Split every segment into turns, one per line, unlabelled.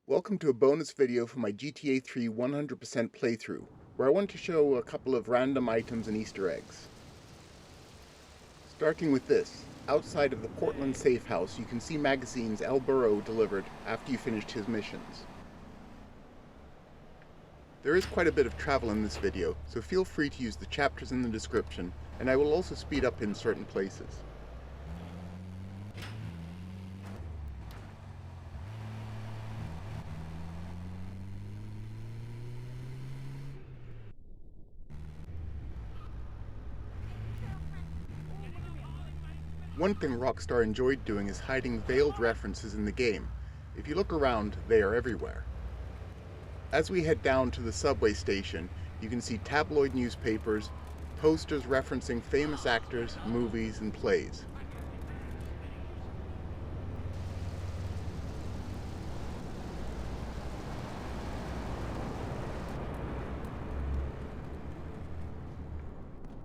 Welcome to a bonus video for my GTA 3 100% playthrough, where I want to show a couple of random items and Easter eggs. Starting with this, outside of the Portland safe house you can see magazines Burro delivered after you finished his missions. There is quite a bit of travel in this video, so feel free to use the chapters in the description, and I will also speed up in certain places. One thing Rockstar enjoyed doing is hiding veiled references in the game. If you look around, they are everywhere. As we head down to the subway station, you can see tabloid newspapers, posters referencing famous actors, movies, and plays.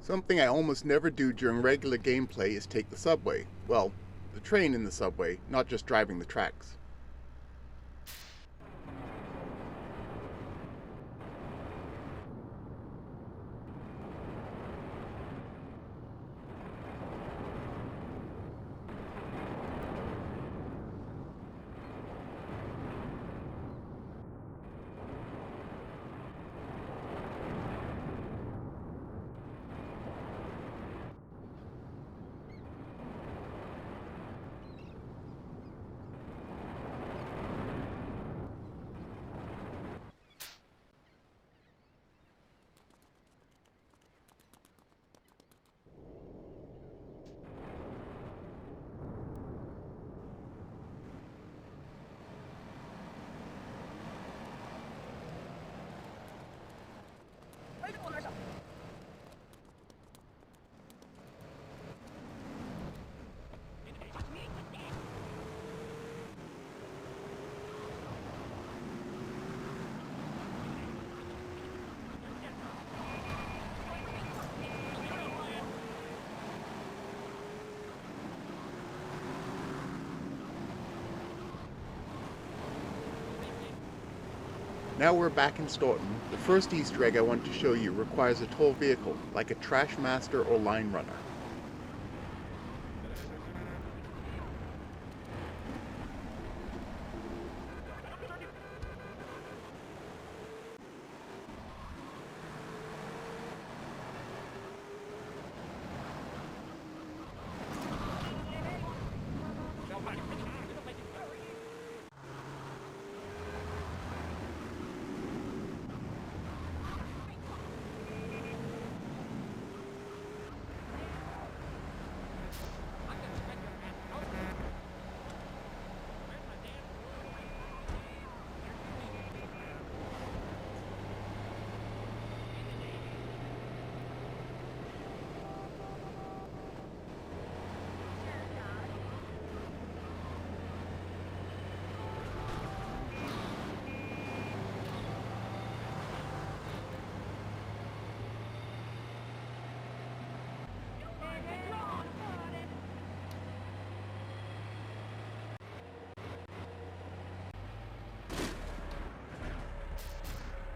Something I almost never do during regular gameplay is take the subway. Well, the train in the subway, not just driving the tracks. Now we're back in Staunton. The first Easter egg I want to show you requires a tall vehicle, like a Trash Master or Line Runner.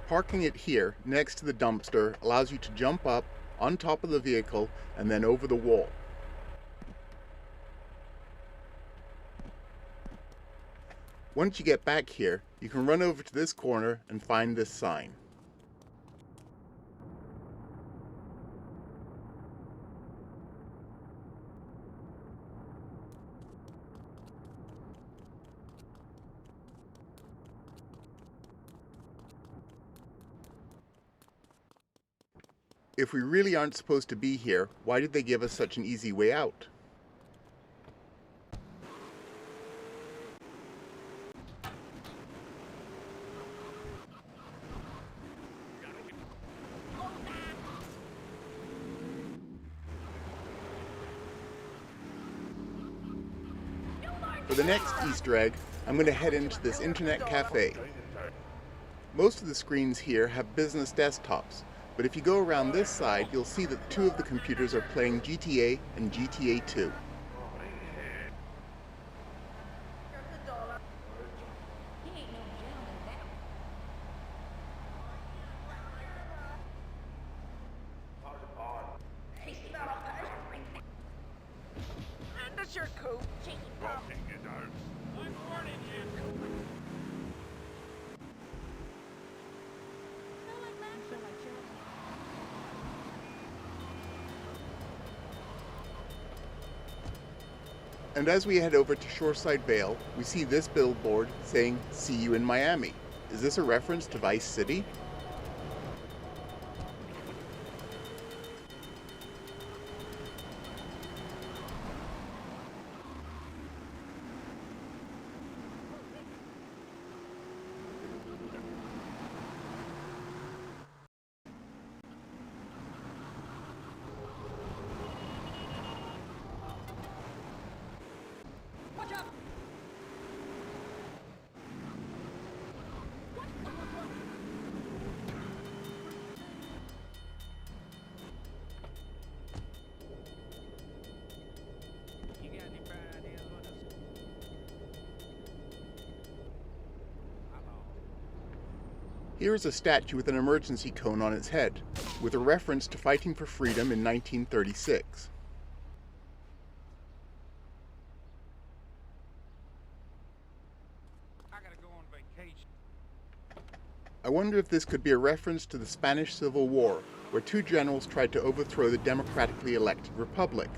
Parking it here, next to the dumpster, allows you to jump up, on top of the vehicle, and then over the wall. Once you get back here, you can run over to this corner and find this sign. If we really aren't supposed to be here, why did they give us such an easy way out? For the next Easter egg, I'm going to head into this internet cafe. Most of the screens here have business desktops, but if you go around this side, you'll see that two of the computers are playing GTA and GTA 2. And as we head over to Shoreside Vale, we see this billboard saying, "See you in Miami." Is this a reference to Vice City? Here is a statue with an emergency cone on its head, with a reference to fighting for freedom in 1936.
I gotta go on vacation.
I wonder if this could be a reference to the Spanish Civil War, where two generals tried to overthrow the democratically elected republic.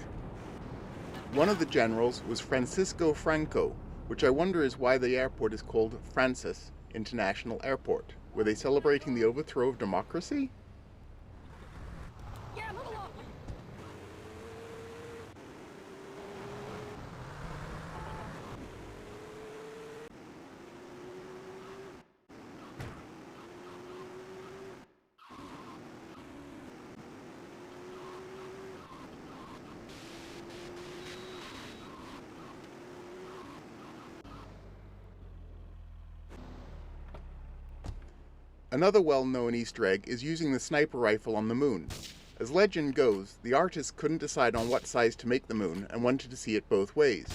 One of the generals was Francisco Franco, which I wonder is why the airport is called Francis International Airport. Were they celebrating the overthrow of democracy?
Yeah, move along.
Another well-known Easter egg is using the sniper rifle on the moon. As legend goes, the artist couldn't decide on what size to make the moon and wanted to see it both ways.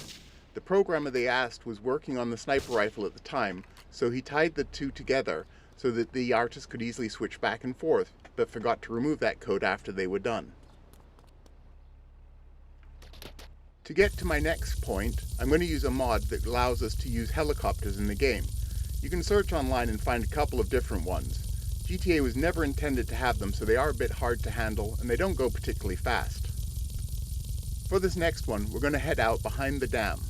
The programmer they asked was working on the sniper rifle at the time, so he tied the two together so that the artist could easily switch back and forth, but forgot to remove that code after they were done. To get to my next point, I'm going to use a mod that allows us to use helicopters in the game. You can search online and find a couple of different ones. GTA was never intended to have them, so they are a bit hard to handle and they don't go particularly fast. For this next one, we're going to head out behind the dam.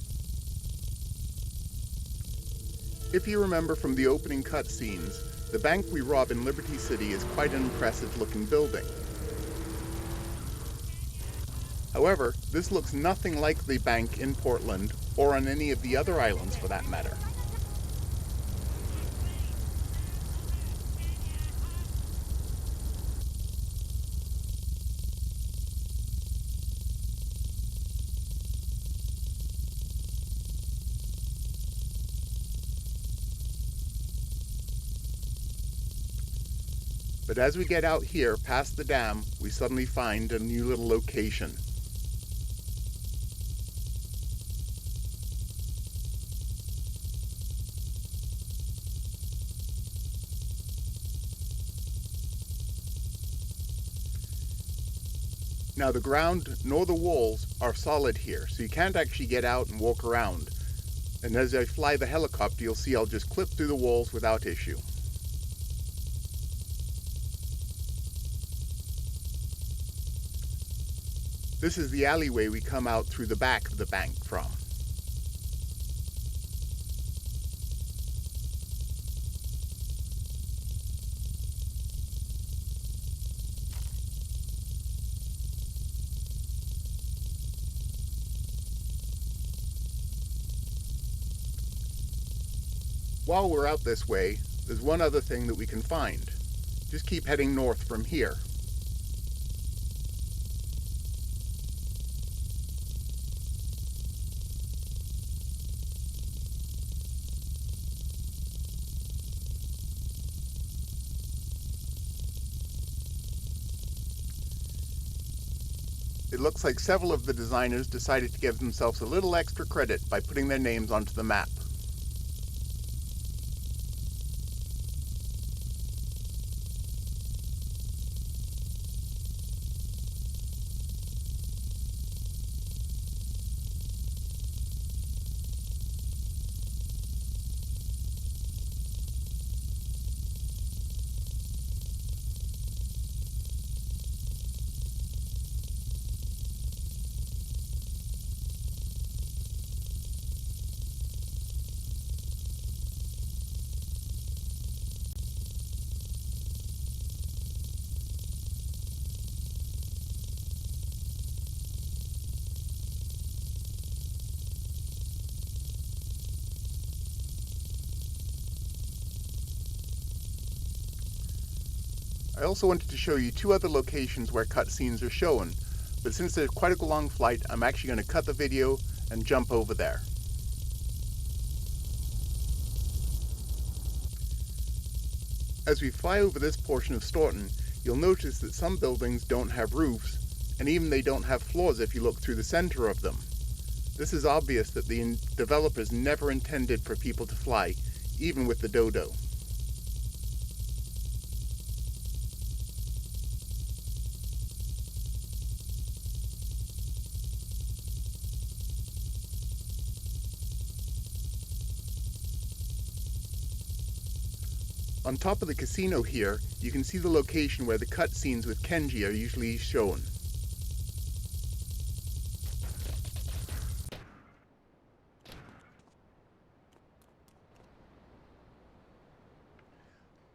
If you remember from the opening cutscenes, the bank we rob in Liberty City is quite an impressive looking building. However, this looks nothing like the bank in Portland or on any of the other islands for that matter. But as we get out here past the dam, we suddenly find a new little location. Now the ground nor the walls are solid here, so you can't actually get out and walk around. And as I fly the helicopter, you'll see I'll just clip through the walls without issue. This is the alleyway we come out through the back of the bank from. While we're out this way, there's one other thing that we can find. Just keep heading north from here. It looks like several of the designers decided to give themselves a little extra credit by putting their names onto the map. I also wanted to show you two other locations where cutscenes are shown, but since there's quite a long flight, I'm actually going to cut the video and jump over there. As we fly over this portion of Staunton, you'll notice that some buildings don't have roofs, and even they don't have floors if you look through the center of them. This is obvious that the developers never intended for people to fly, even with the Dodo. On top of the casino here, you can see the location where the cutscenes with Kenji are usually shown.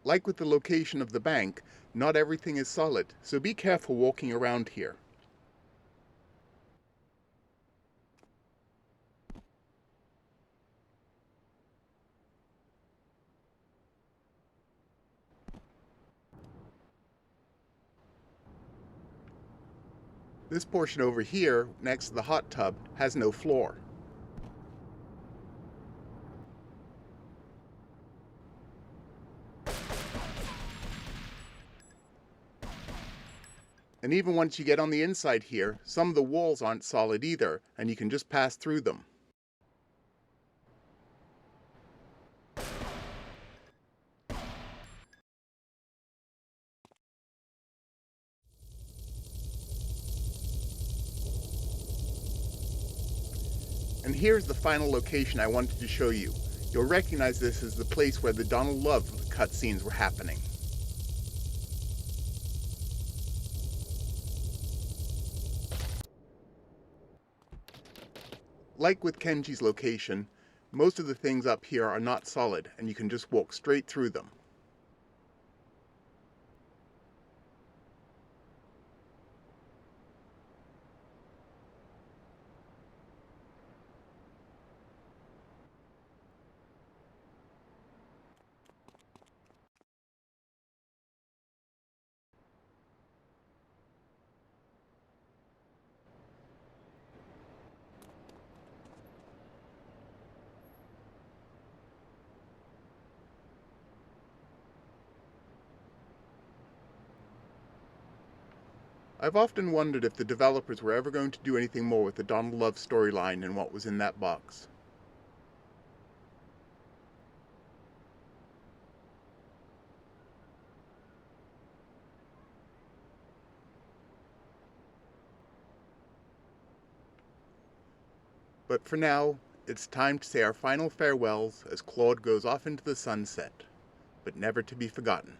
Like with the location of the bank, not everything is solid, so be careful walking around here. This portion over here, next to the hot tub, has no floor. And even once you get on the inside here, some of the walls aren't solid either, and you can just pass through them. And here's the final location I wanted to show you. You'll recognize this as the place where the Donald Love cutscenes were happening. Like with Kenji's location, most of the things up here are not solid, and you can just walk straight through them. I've often wondered if the developers were ever going to do anything more with the Donald Love storyline and what was in that box. But for now, it's time to say our final farewells as Claude goes off into the sunset, but never to be forgotten.